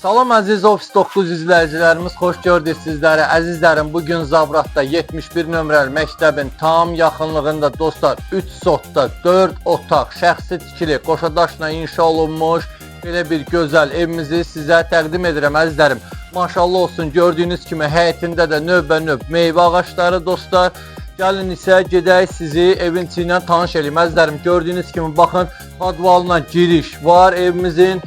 Salam əziz Office 9 izləyicilərimiz, xoş gördük sizləri. Əzizlərim, bugün Zabratda 71 nömrəli məktəbin tam yaxınlığında dostlar 3 sotda 4 otaq, şəxsi tikili, qoşadaşla inşa olunmuş belə bir gözəl evimizi sizə təqdim edirəm əzizlərim. Maşallah olsun, gördüyünüz kimi həyətində də növbə-növ meyvə ağaçları dostlar. Gəlin isə gedək sizi evin içi ilə tanış edeyim əzizlərim. Gördüyünüz kimi baxın, advalına giriş var evimizin.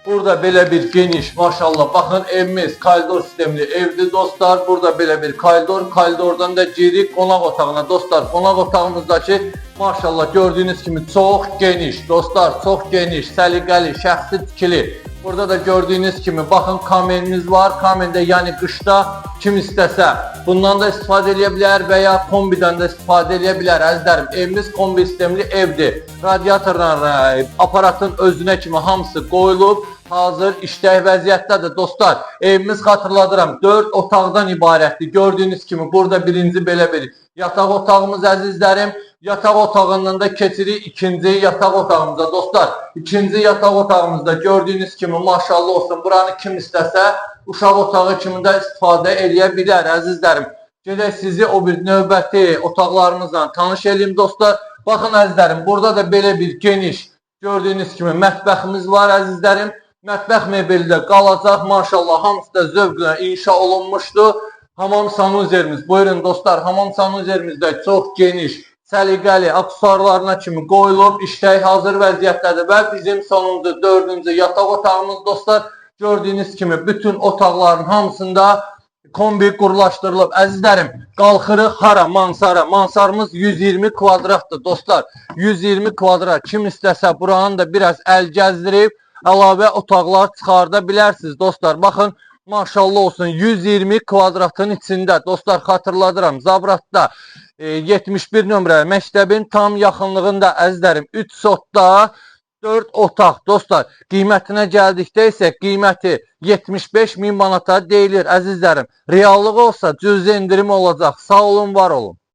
Burada belə bir geniş, maşallah, baxın evimiz koridor sistemli evdir dostlar. Burada belə bir koridordan da girik qonaq otağına dostlar. Qonaq otağımızdakı maşallah gördüyünüz kimi çox geniş dostlar, çox geniş, səliqəli, şəxsi tikili. Burada da gördüyünüz kimi baxın kamerimiz var. Kamerde yəni qışda kim istəsə bundan da istifadə edə bilər və ya kombidən də istifadə edə bilər əzizlərim. Evimiz kombi sistemli evdir. Radiatorlar, aparatın özünə kimi hamısı qoyulub, hazır işlək vəziyyətdədir dostlar. Evimiz xatırladıram 4 otaqdan ibarətdir. Gördüyünüz kimi burada birinci belə bir yataq otağımız əzizlərim. Yataq otağından da keçirik ikinci yataq otağımıza dostlar. İkinci yataq otağımızda gördüyünüz kimi maşallah olsun, buranı kim istəsə uşaq otağı kimi də istifadə edə bilər əzizlərim. Gedək sizi o bir növbəti otaqlarımızla tanış edeyim dostlar. Baxın əzizlərim, burada da belə bir geniş gördüyünüz kimi mətbəximiz var əzizlərim. Mətbəx mebeli də qalacaq maşallah, hamısı da zövqlə inşa olunmuşdur. Hamam sanuzerimiz, buyurun dostlar, hamam sanuzerimiz də çox geniş, səliqəli, aksesuarlarına kimi qoyulub, işlək hazır vəziyyətdədir və bizim sonuncu 4-cü yataq otağımız dostlar. Gördüyünüz kimi bütün otaqların hamısında kombi qurlaşdırılıb. Əzizlərim, qalxırıq hara? Mansara. Mansarımız 120 kvadratdır dostlar. 120 kvadrat. Kim istəsə buranı da biraz əl gəzdirib əlavə otaqlar çıxarda bilərsiniz dostlar. Baxın, maşallah olsun, 120 kvadratın içində dostlar, xatırladıram Zabratda 71 nömrəli məktəbin tam yaxınlığında əzizlərim 3 sotda 4 otaq dostlar. Qiymətinə gəldikdə isə qiyməti 75.000 manata deyilir əzizlərim. Reallığı olsa cüzi indirim olacaq. Sağ olun, var olun.